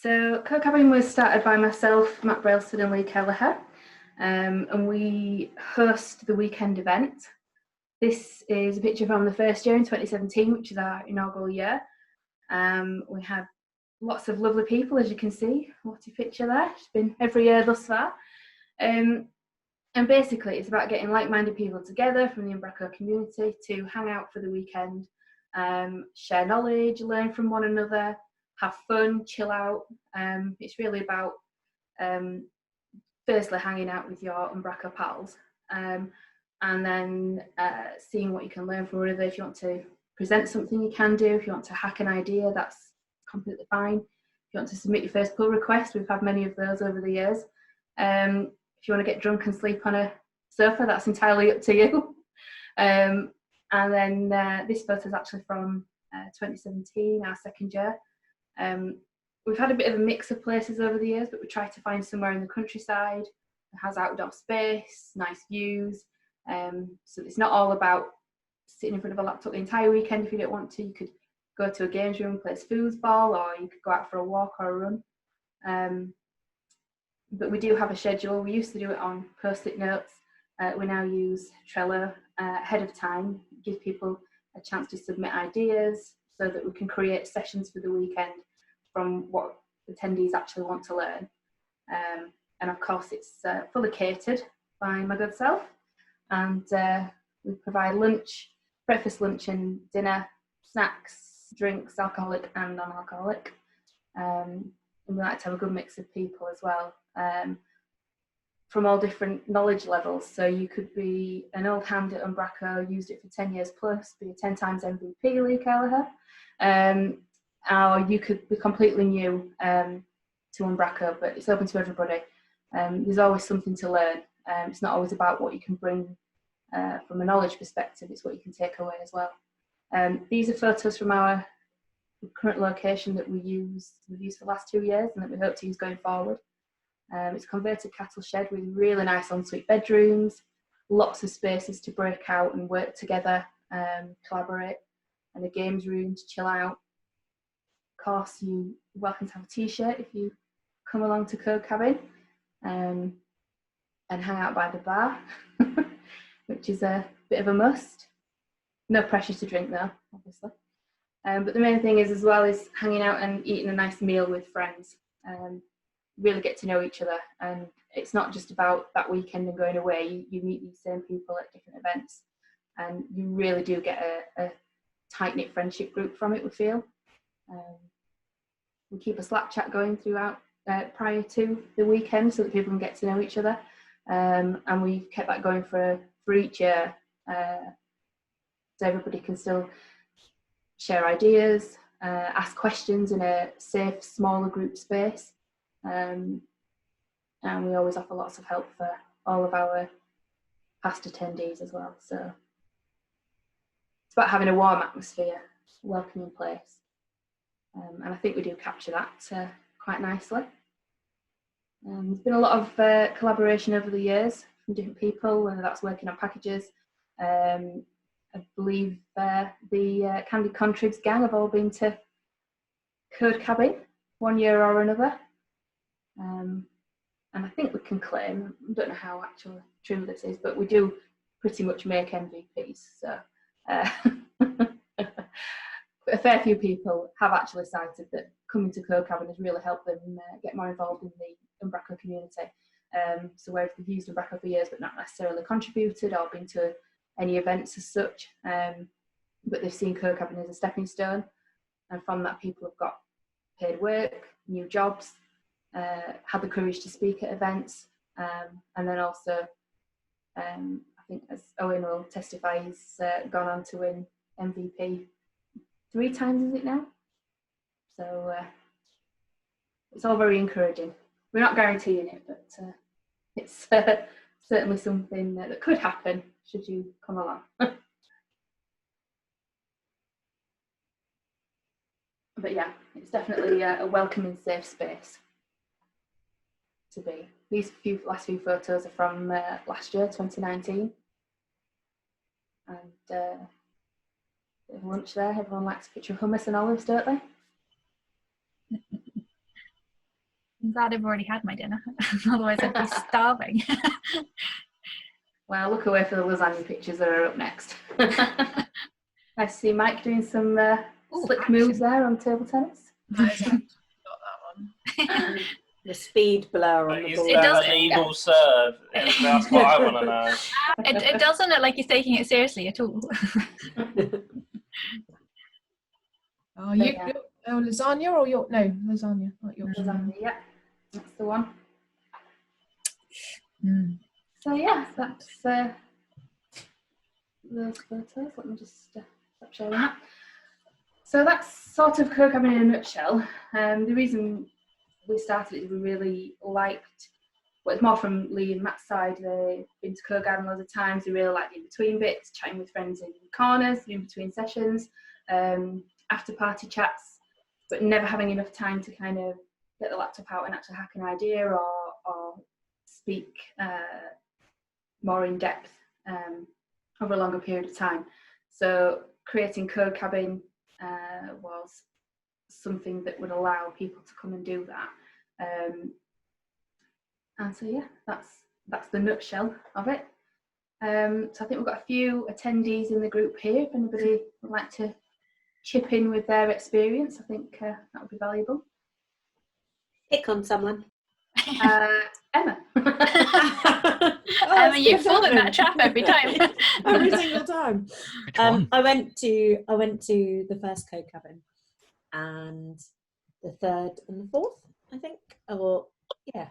So CodeCabin was started by myself, Matt Brailsford and Lee Kelleher, and we host the weekend event. This is a picture from the first year in 2017, which is our inaugural year. We had lots of lovely people, as you can see. What a picture there. It's been every year thus far. And basically, it's about getting like-minded people together from the Umbraco community to hang out for the weekend, share knowledge, learn from one another, have fun, chill out. It's really about firstly hanging out with your Umbraco pals, and then seeing what you can learn from one another. If you want to present something, you can do. If you want to hack an idea, that's completely fine. If you want to submit your first pull request, we've had many of those over the years. If you want to get drunk and sleep on a sofa, that's entirely up to you. And then this photo is actually from 2017, our second year. We've had a bit of a mix of places over the years, but we try to find somewhere in the countryside that has outdoor space, nice views. So it's not all about sitting in front of a laptop the entire weekend. If you don't want to, you could go to a games room, play foosball, or you could go out for a walk or a run. But we do have a schedule. We used to do it on post-it notes. We now use Trello ahead of time, give people a chance to submit ideas so that we can create sessions for the weekend from what attendees actually want to learn. And of course, it's fully catered by my good self. And we provide lunch, breakfast, lunch and dinner, snacks, drinks, alcoholic and non-alcoholic. And we like to have a good mix of people as well, from all different knowledge levels. So you could be an old hand at Umbraco, used it for 10 years plus, be a 10 times MVP, Lee Kelleher, or you could be completely new to Umbraco, but it's open to everybody. There's always something to learn. It's not always about what you can bring from a knowledge perspective, it's what you can take away as well. These are photos from our current location that we've used for the last 2 years and that we hope to use going forward. It's a converted cattle shed with really nice ensuite bedrooms, lots of spaces to break out and work together, collaborate, and a games room to chill out. Of course, you're welcome to have a t-shirt if you come along to CodeCabin, and hang out by the bar, which is a bit of a must. No pressure to drink though, obviously. But the main thing is as well is hanging out and eating a nice meal with friends. Really get to know each other, and it's not just about that weekend and going away. You meet these same people at different events, and you really do get a tight-knit friendship group from it, we feel. We keep a Slack chat going throughout prior to the weekend so that people can get to know each other, and we've kept that going for each year, so everybody can still share ideas, ask questions in a safe, smaller group space. And we always offer lots of help for all of our past attendees as well. So it's about having a warm atmosphere, welcoming place. And I think we do capture that quite nicely. There's been a lot of collaboration over the years from different people, whether that's working on packages. I believe the Candy Contribs gang have all been to CodeCabin one year or another. And I think we can claim, I don't know how actually true this is, but we do pretty much make MVPs. So a fair few people have actually cited that coming to CodeCabin has really helped them get more involved in the Umbraco community. So where they've used Umbraco for years but not necessarily contributed or been to any events as such, but they've seen CodeCabin as a stepping stone, and from that people have got paid work, new jobs, had the courage to speak at events, and then also I think, as Owen will testify, he's gone on to win MVP 3 times, is it now? So it's all very encouraging. We're not guaranteeing it, but it's certainly something that could happen should you come along. But yeah, it's definitely a welcoming, safe space to be. These last few photos are from last year, 2019. And bit of lunch there. Everyone likes a picture of hummus and olives, don't they? I'm glad I've already had my dinner. Otherwise I'd be starving. Well, look away for the lasagna pictures that are up next. I see Mike doing some slick moves there on table tennis. That is actually got that one. The speed blur on the Is ball. that a legal serve? That's what I want to know. It doesn't look like he's taking it seriously at all. Oh, lasagna or York? No, lasagna, not Yorkshire. Lasagna, yeah, that's the one. Mm. So yeah, that's those photos. Let me just stop sharing that. So that's sort of CodeCabin in a nutshell. The reason we started it is we really liked, well, it's more from Lee and Matt's side. They've been to CodeCabin loads of times. They really like the in-between bits, chatting with friends in corners, the in-between sessions, after-party chats, but never having enough time to kind of get the laptop out and actually hack an idea or speak more in depth over a longer period of time. So creating CodeCabin was something that would allow people to come and do that. And so yeah, that's the nutshell of it. So I think we've got a few attendees in the group here. If anybody would like to chip in with their experience, I think that would be valuable. Pick on someone. Emma. Emma, you fall in that trap every time. Every single time. Which one? I went to the first CodeCabin and the third and the fourth, I think. Or yeah,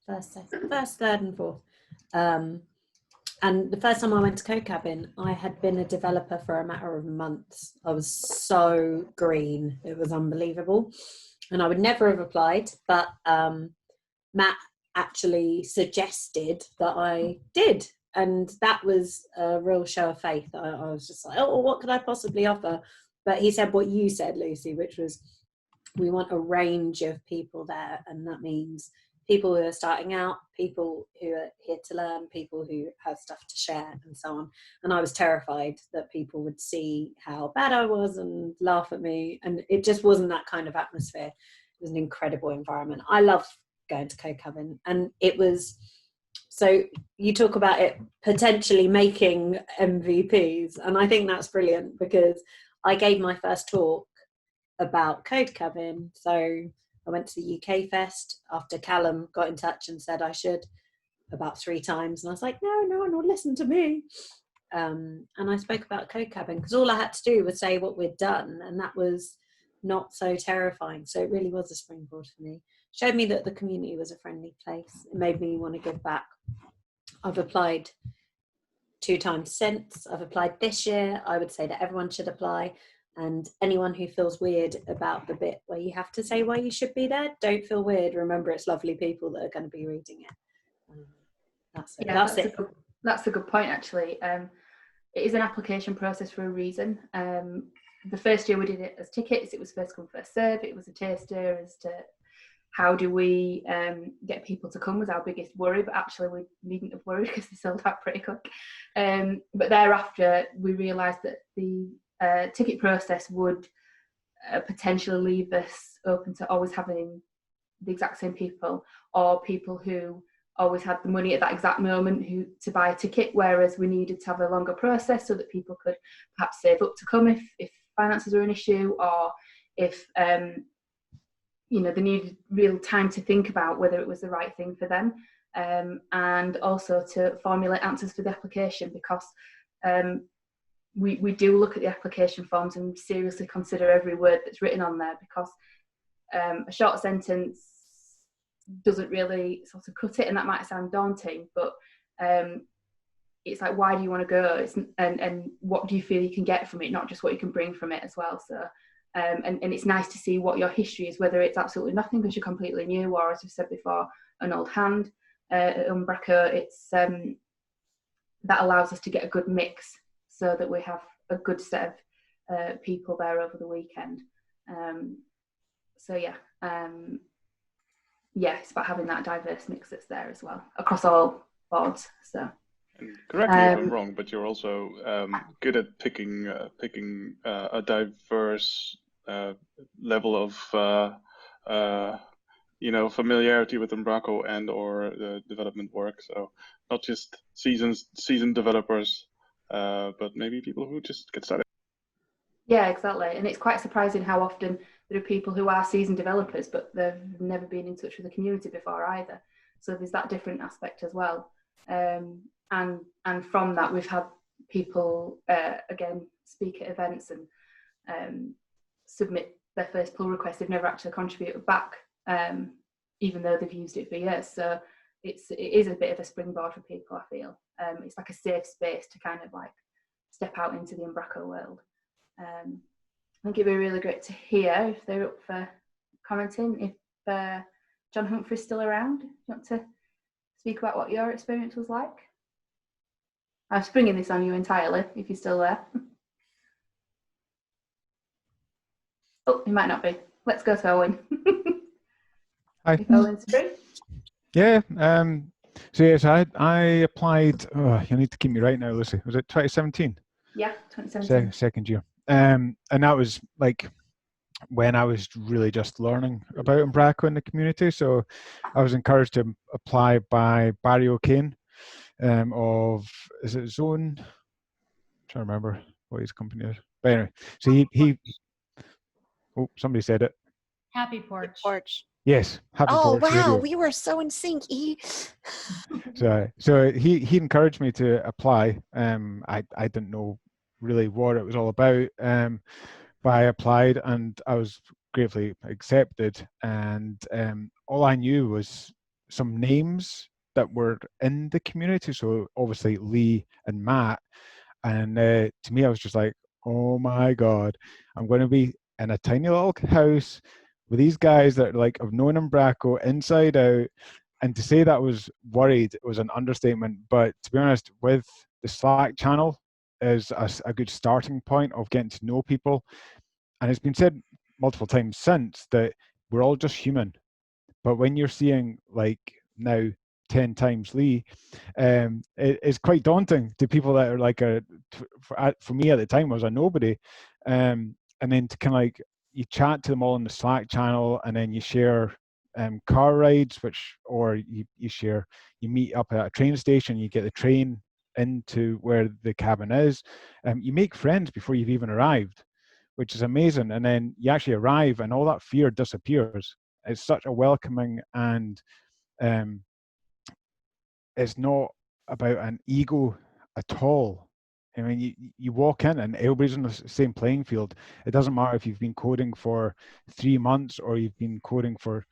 first, third, and fourth. And the first time I went to CodeCabin, I had been a developer for a matter of months. I was so green; it was unbelievable, and I would never have applied. But Matt actually suggested that I did, and that was a real show of faith. I was just like, oh, what could I possibly offer? But he said what you said, Lucy, which was, we want a range of people there, and that means people who are starting out, people who are here to learn, people who have stuff to share, and so on. And I was terrified that people would see how bad I was and laugh at me, and it just wasn't that kind of atmosphere. It was an incredible environment. I love going to CodeCabin, and it was, so you talk about it potentially making MVPs, and I think that's brilliant, because I gave my first talk about CodeCabin. So I went to the UK Fest after Callum got in touch and said I should, about 3 times, and I was like, no one will listen to me. And I spoke about CodeCabin because all I had to do was say what we'd done, and that was not so terrifying. So it really was a springboard for me. Showed me that the community was a friendly place. It made me want to give back. I've applied 2 times since. I've applied this year. I would say that everyone should apply, and anyone who feels weird about the bit where you have to say why you should be there, don't feel weird. Remember, it's lovely people that are going to be reading it. That's it. Yeah, that's a good point, actually. It is an application process for a reason. The first year we did it as tickets. It was first come, first serve. It was a taster as to how do we get people to come was our biggest worry, but actually we needn't have worried because they sold out pretty quick. But thereafter, we realised that the ticket process would potentially leave us open to always having the exact same people, or people who always had the money at that exact moment to buy a ticket, whereas we needed to have a longer process so that people could perhaps save up to come if finances are an issue, or if they needed real time to think about whether it was the right thing for them, and also to formulate answers for the application, because we do look at the application forms and seriously consider every word that's written on there, because a short sentence doesn't really sort of cut it, and that might sound daunting, but it's like, why do you want to go, and what do you feel you can get from it, not just what you can bring from it as well. So and it's nice to see what your history is, whether it's absolutely nothing because you're completely new, or, as we've said before, an old hand. At Umbraco, it's that allows us to get a good mix so that we have a good set of people there over the weekend. So it's about having that diverse mix that's there as well across all boards. So and correct me if I'm wrong, but you're also good at picking a diverse level of familiarity with Umbraco and or the development work. So not just seasoned developers, but maybe people who just get started. Yeah, exactly. And it's quite surprising how often there are people who are seasoned developers, but they've never been in touch with the community before either. So there's that different aspect as well. And from that, we've had people, again, speak at events and submit their first pull request. They've never actually contributed back, even though they've used it for years. So it is a bit of a springboard for people, I feel. It's like a safe space to kind of like step out into the Umbraco world. I think it'd be really great to hear if they're up for commenting. If John Humphrey's still around, do you want to speak about what your experience was like? I'm springing this on you entirely, if you're still there. Oh, he might not be. Let's go to Owen. Hi. If Owen's free. Yeah. So yes, I applied. Oh, you need to keep me right now, Lucy. Was it 2017? Yeah, 2017. Second year. And that was like when I was really just learning about Umbraco in the community. So I was encouraged to apply by Barry O'Kane is it Zone? I'm trying to remember what his company is. But anyway, so he oh, somebody said it. Happy Porch. Yes, Happy Porch wow, Radio. we were so in sync. So he encouraged me to apply. I didn't know really what it was all about, but I applied and I was gratefully accepted. And all I knew was some names that were in the community. So obviously Lee and Matt. And to me, I was just like, oh my God, I'm going to be in a tiny little house with these guys that like have known Umbraco inside out. And to say that I was worried was an understatement. But to be honest, with the Slack channel is a good starting point of getting to know people. And it's been said multiple times since that we're all just human. But when you're seeing like now 10 times Lee, it's quite daunting to people that are like for me at the time was a nobody. And then to kind of like, you chat to them all in the Slack channel, and then you share car rides, or you meet up at a train station, you get the train into where the cabin is. You make friends before you've even arrived, which is amazing. And then you actually arrive and all that fear disappears. It's such a welcoming, and it's not about an ego at all. I mean, you walk in and everybody's on the same playing field. It doesn't matter if you've been coding for 3 months or you've been coding for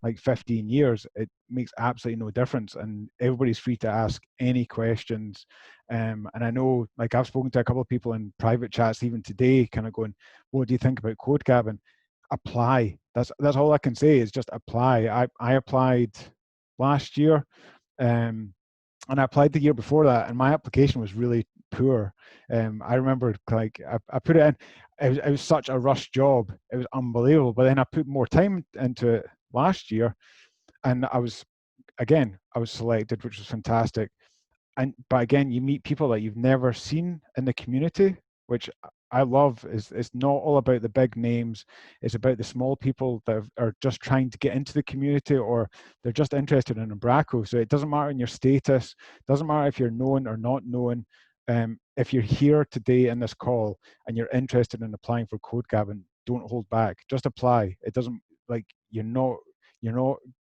like 15 years. It makes absolutely no difference, and everybody's free to ask any questions. And I know, like, I've spoken to a couple of people in private chats even today, kind of going, what do you think about CodeCabin? Apply. That's all I can say, is just apply. I applied last year, and I applied the year before that, and my application was really poor. I remember, like, I put it in. It was such a rush job. It was unbelievable. But then I put more time into it last year, and I was selected, which was fantastic. But again, you meet people that you've never seen in the community, which I love. It's not all about the big names. It's about the small people that are just trying to get into the community, or they're just interested in Umbraco. So it doesn't matter in your status, doesn't matter if you're known or not known. If you're here today in this call and you're interested in applying for CodeCabin, don't hold back. Just apply. It doesn't, like, you're not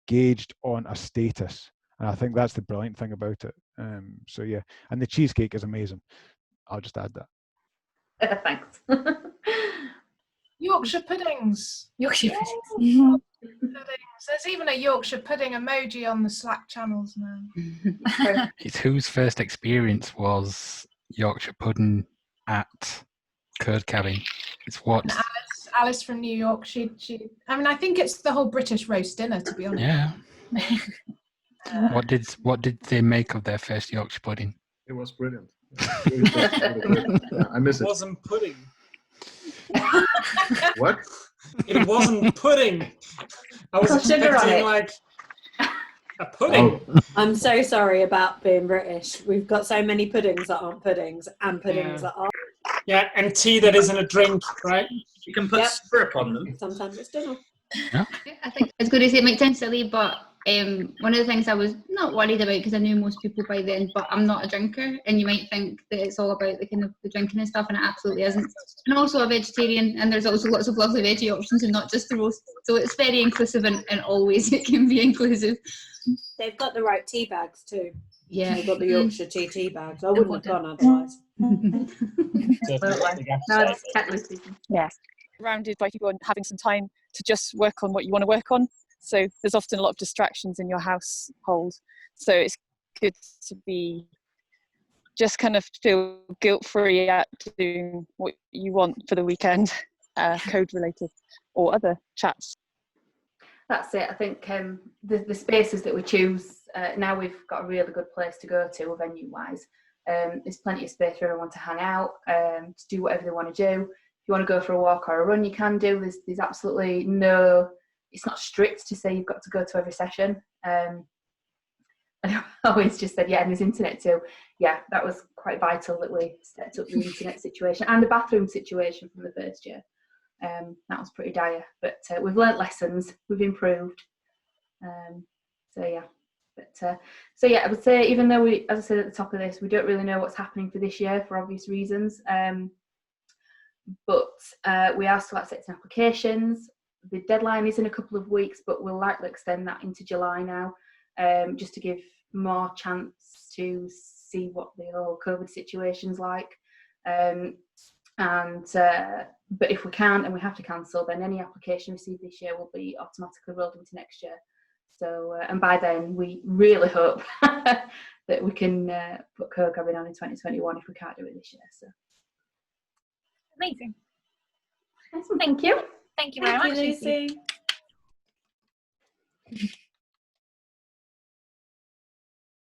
gauged on a status. And I think that's the brilliant thing about it. So yeah, and the cheesecake is amazing. I'll just add that. Thanks. Yorkshire puddings. Yorkshire puddings. There's even a Yorkshire pudding emoji on the Slack channels now. It's whose first experience was Yorkshire pudding at CodeCabin. It's what And Alice from New York. She. I mean, I think it's the whole British roast dinner, to be honest. Yeah. What did they make of their first Yorkshire pudding? It was brilliant. I miss it. It wasn't pudding. What? It wasn't pudding. I was expecting like a pudding. Oh. I'm so sorry about being British. We've got so many puddings that aren't puddings, and puddings that are. Yeah, and tea that isn't a drink, right? You can put syrup on them. Sometimes it's dinner. I think it's good to say it might sound silly, but one of the things I was not worried about, because I knew most people by then, but I'm not a drinker, and you might think that it's all about the kind of the drinking and stuff, and it absolutely isn't. And also a vegetarian, and there's also lots of lovely veggie options and not just the roast. So it's very inclusive, and always it can be inclusive. They've got the right tea bags too. Yeah, They've got the Yorkshire tea bags. I wouldn't have gone otherwise. Yes. Surrounded by people and having some time to just work on what you want to work on. So there's often a lot of distractions in your household. So it's good to be just kind of feel guilt-free at doing what you want for the weekend, code related or other chats. That's it. I think the spaces that we choose, now we've got a really good place to go to venue-wise. There's plenty of space for everyone to hang out, to do whatever they want to do. If you want to go for a walk or a run, you can do. There's absolutely no, it's not strict to say you've got to go to every session. And I always just said, yeah, and there's internet too. Yeah, that was quite vital that we set up the internet situation and the bathroom situation from the first year. That was pretty dire, but we've learnt lessons, we've improved. So yeah, I would say, even though we, as I said at the top of this, we don't really know what's happening for this year for obvious reasons, but we are still accepting applications. The deadline is in a couple of weeks, but we'll likely extend that into July now, just to give more chance to see what the whole COVID situation's like. But if we can't and we have to cancel, then any application received this year will be automatically rolled into next year. So, and by then we really hope that we can put CodeCabin on in 2021 if we can't do it this year. So amazing. Awesome. Thank you. Thank you very much, Lucy.